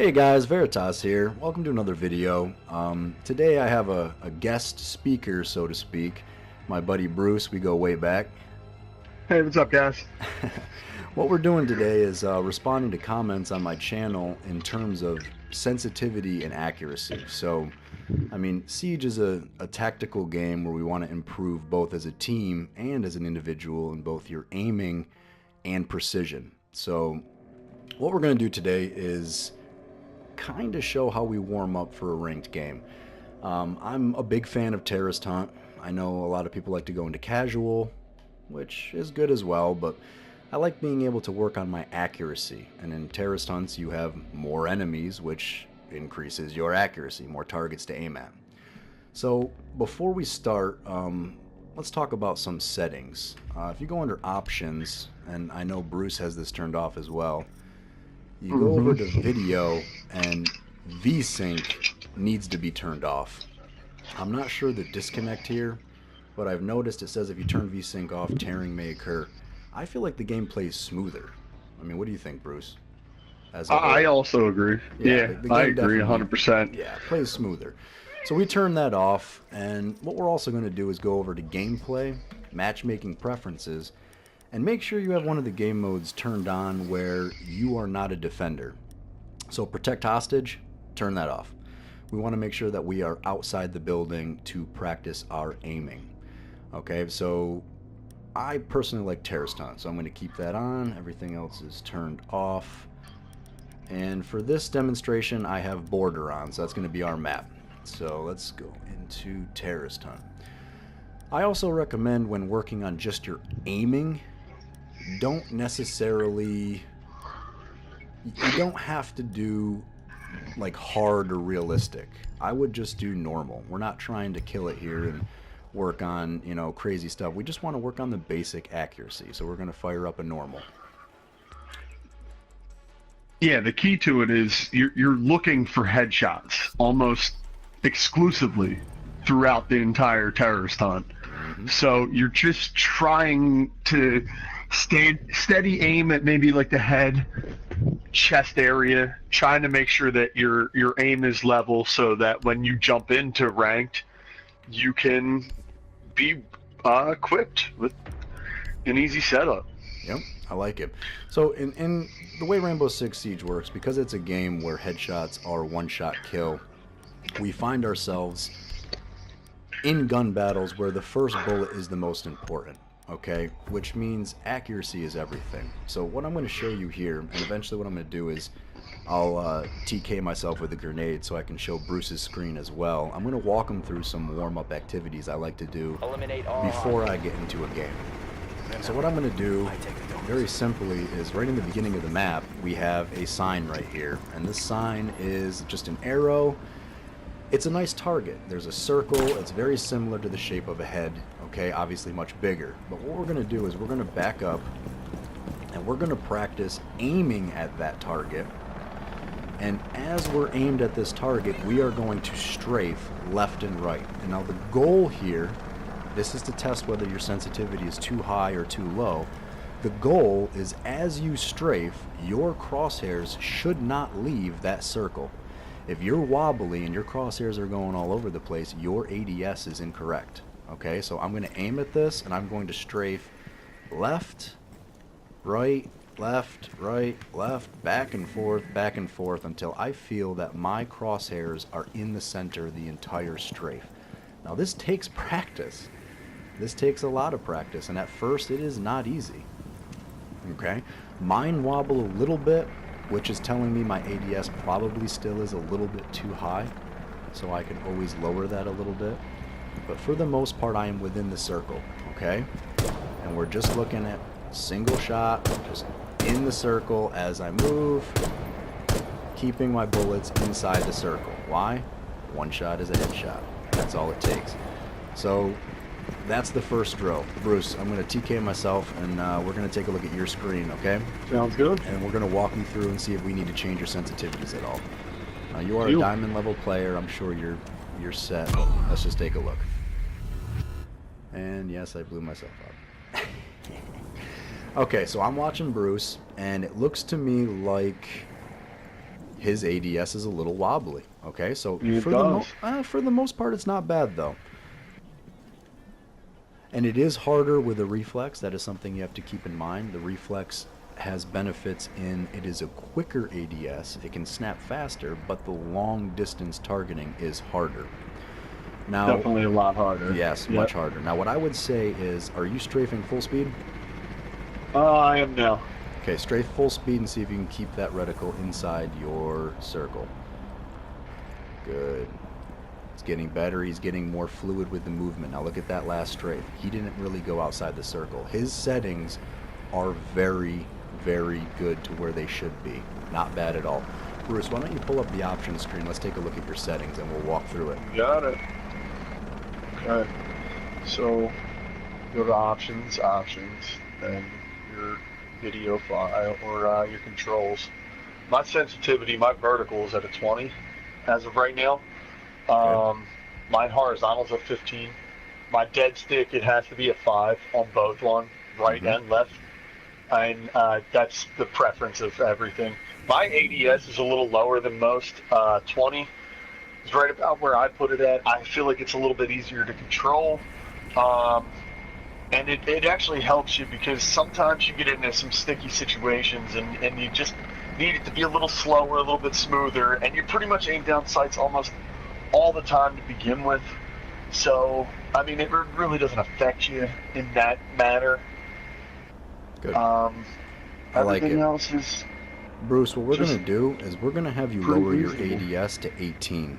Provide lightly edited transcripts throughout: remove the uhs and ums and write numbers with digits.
Hey guys, VeRiTaS here. Welcome to another video. Today I have a guest speaker, so to speak. My buddy Bruce, we go way back. Hey, what's up, guys? What we're doing today is responding to comments on my channel in terms of sensitivity and accuracy. So, I mean, Siege is a tactical game where we want to improve both as a team and as an individual in both your aiming and precision. So, what we're going to do today is kind of show how we warm up for a ranked game. I'm a big fan of Terrorist Hunt. I know a lot of people like to go into casual, which is good as well, but I like being able to work on my accuracy. And in Terrorist Hunts, you have more enemies, which increases your accuracy, more targets to aim at. So before we start, let's talk about some settings. If you go under Options, and I know Bruce has this turned off as well, you go over to Video, and VSync needs to be turned off. I'm not sure the disconnect here, but I've noticed it says if you turn VSync off, tearing may occur. I feel like the game plays smoother. I mean, what do you think, Bruce? I also agree. Yeah, I agree 100%. Yeah, it plays smoother. So we turn that off, and what we're also going to do is go over to Gameplay, Matchmaking Preferences, and make sure you have one of the game modes turned on where you are not a defender. So Protect Hostage, turn that off. We want to make sure that we are outside the building to practice our aiming. Okay, so I personally like Terrorist Hunt, so I'm going to keep that on. Everything else is turned off. And for this demonstration, I have Border on, so that's going to be our map. So let's go into Terrorist Hunt. I also recommend when working on just your aiming, don't necessarily, you don't have to do like hard or realistic. I would just do normal. We're not trying to kill it here and work on, you know, crazy stuff. We just want to work on the basic accuracy. So we're going to fire up a normal. Yeah, the key to it is you're looking for headshots almost exclusively throughout the entire Terrorist Hunt. So you're just trying to steady aim at maybe like the head, chest area, trying to make sure that your aim is level so that when you jump into ranked, you can be equipped with an easy setup. Yep, I like it. So in the way Rainbow Six Siege works, because it's a game where headshots are one-shot kill, we find ourselves in gun battles where the first bullet is the most important, okay? Which means accuracy is everything. So what I'm going to show you here, and eventually what I'm going to do is I'll TK myself with a grenade so I can show Bruce's screen as well. I'm going to walk him through some warm-up activities I like to do before I get into a game. So what I'm going to do, very simply, is right in the beginning of the map, we have a sign right here. And this sign is just an arrow. It's a nice target. There's a circle. It's very similar to the shape of a head, okay? Obviously much bigger. But what we're going to do is we're going to back up, and we're going to practice aiming at that target. And as we're aimed at this target, we are going to strafe left and right. And now the goal here, this is to test whether your sensitivity is too high or too low. The goal is as you strafe, your crosshairs should not leave that circle. If you're wobbly and your crosshairs are going all over the place, your ADS is incorrect. Okay, so I'm going to aim at this, and I'm going to strafe left, right, left, back and forth until I feel that my crosshairs are in the center of the entire strafe. Now this takes practice. This takes a lot of practice, and at first it is not easy. Okay, mine wobble a little bit, which is telling me my ADS probably still is a little bit too high, so I can always lower that a little bit. But for the most part, I am within the circle, okay? And we're just looking at single shot, just in the circle as I move, keeping my bullets inside the circle. Why? One shot is a headshot. That's all it takes. So that's the first drill. Bruce, I'm going to TK myself, and we're going to take a look at your screen, okay? Sounds good. And we're going to walk you through and see if we need to change your sensitivities at all. You are a diamond level player. I'm sure you're set. Let's just take a look. And yes, I blew myself up. Okay, so I'm watching Bruce, and it looks to me like his ADS is a little wobbly. Okay, so It for the most part, it's not bad though. And it is harder with a reflex. That is something you have to keep in mind. The reflex has benefits in it is a quicker ADS. It can snap faster, but the long distance targeting is harder. Now, definitely a lot harder. Yes, Yep. much harder. Now, what I would say is, are you strafing full speed? I am now. Okay, strafe full speed and see if you can keep that reticle inside your circle. Good. It's getting better. He's getting more fluid with the movement. Now look at that last strafe. He didn't really go outside the circle. His settings are very, very good to where they should be. Not bad at all. Bruce, why don't you pull up the options screen? Let's take a look at your settings and we'll walk through it. Got it. Okay. So go to options, and your video file or your controls. My sensitivity, my vertical is at a 20 as of right now. My horizontal's at 15. My dead stick, it has to be a 5 on both one, right and left. And that's the preference of everything. My ADS is a little lower than most. 20 is right about where I put it at. I feel like it's a little bit easier to control. And it actually helps you because sometimes you get into some sticky situations and you just need it to be a little slower, a little bit smoother, and you pretty much aim down sights almost all the time to begin with. So, I mean, it really doesn't affect you in that matter. Good. I like it. Everything else is... Bruce, what we're going to do is we're going to have you lower your ADS to 18.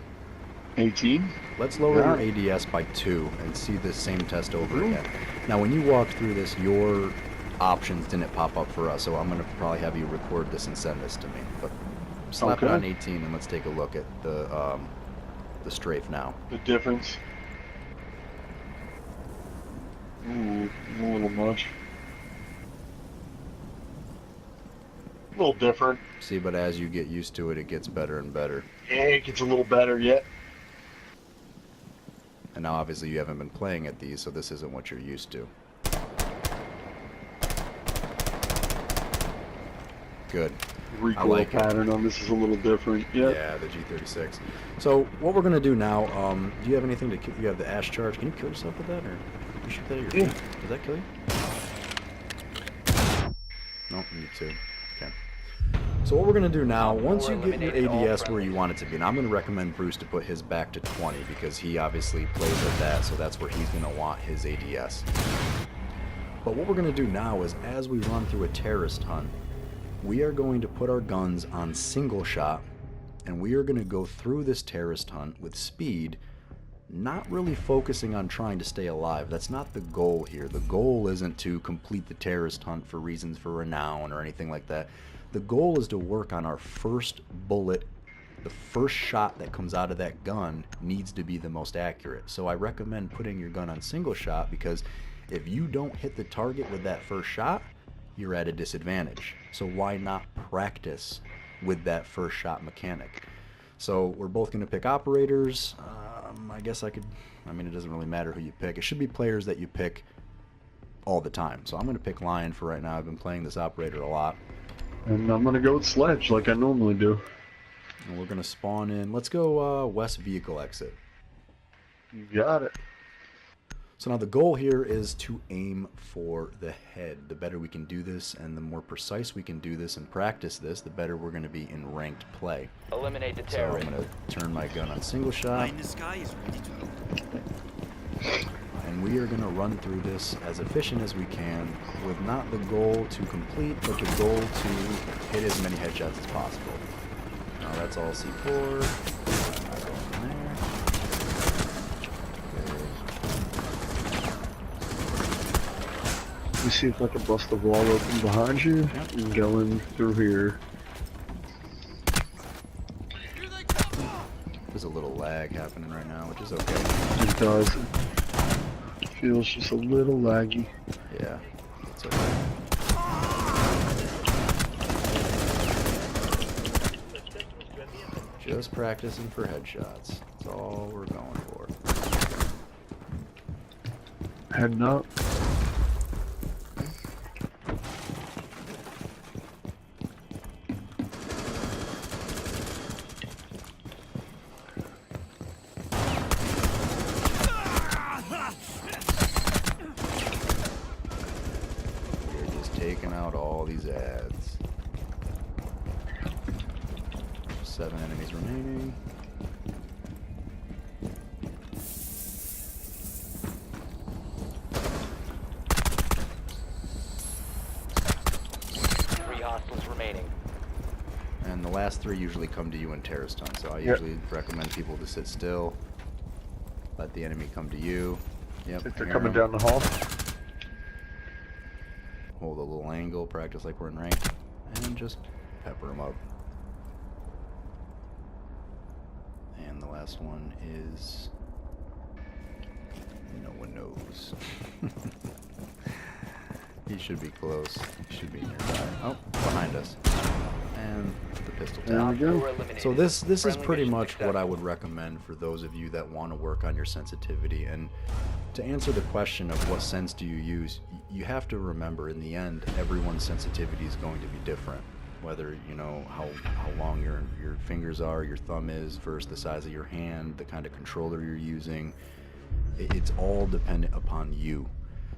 18? Let's lower your ADS by 2 and see this same test over again. Now, when you walked through this, your options didn't pop up for us, so I'm going to probably have you record this and send this to me. But slap it on 18 and let's take a look at the strafe now. The difference? Ooh, a little much. A little different. See, but as you get used to it, it gets better and better. Yeah, it gets a little better yet. And now, obviously, you haven't been playing at these, so this isn't what you're used to. Good. Recoil pattern on this is a little different. Yeah, the G36. So what we're gonna do now? Do you have anything to? You have the ash charge. Can you kill yourself with that, or you shoot that at your feet? Does that kill you? Nope, you need to. Okay. So what we're going to do now, once you get your ADS where you want it to be, and I'm going to recommend Bruce to put his back to 20 because he obviously plays at that, so that's where he's going to want his ADS. But what we're going to do now is as we run through a terrorist hunt, we are going to put our guns on single shot, and we are going to go through this terrorist hunt with speed, not really focusing on trying to stay alive. That's not the goal here. The goal isn't to complete the terrorist hunt for reasons for renown or anything like that. The goal is to work on our first bullet. The first shot that comes out of that gun needs to be the most accurate. So I recommend putting your gun on single shot because if you don't hit the target with that first shot, you're at a disadvantage. So why not practice with that first shot mechanic? So we're both going to pick operators. I guess it doesn't really matter who you pick. It should be players that you pick all the time. So I'm going to pick Lion for right now. I've been playing this operator a lot. And I'm going to go with Sledge like I normally do. And we're going to spawn in. Let's go west vehicle exit. You got it. So now the goal here is to aim for the head. The better we can do this and the more precise we can do this and practice this, the better we're going to be in ranked play. Eliminate the So terrorist. I'm going to turn my gun on single shot. In the sky is ready to go. And we are going to run through this as efficient as we can with not the goal to complete, but the goal to hit as many headshots as possible. Now that's all C4. From there. Let me see if I can bust the wall open behind you and go in through here. There's a little lag happening right now, which is okay. It does. It feels just a little laggy. Yeah, it's okay. Just practicing for headshots. That's all we're going for. Heading up. 7 enemies remaining. Hostiles remaining. And the last 3 usually come to you in terrorist stun, so I usually recommend people to sit still, let the enemy come to you. Yep. If they're coming down the hall. Hold a little angle, practice like we're in rank, and just pepper them up. And the last one is... no one knows. He should be close. He should be nearby. Oh, behind us. And the pistol There we tap. go. So this is Friendly pretty mission much what I successful. would recommend for those of you that want to work on your sensitivity. And to answer the question of what sense do you use, you have to remember in the end, everyone's sensitivity is going to be different. Whether, you know, how long your fingers are, your thumb is, versus the size of your hand, the kind of controller you're using. It's all dependent upon you.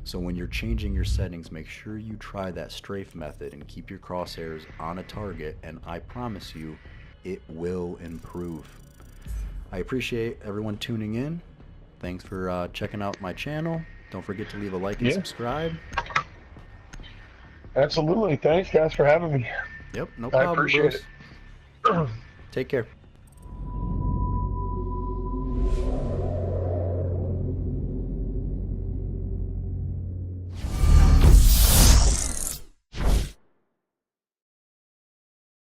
So when you're changing your settings, make sure you try that strafe method and keep your crosshairs on a target, and I promise you, it will improve. I appreciate everyone tuning in. Thanks for checking out my channel. Don't forget to leave a like and subscribe. Absolutely. Thanks, guys, for having me. Yep, no I problem, appreciate Bruce. Take care.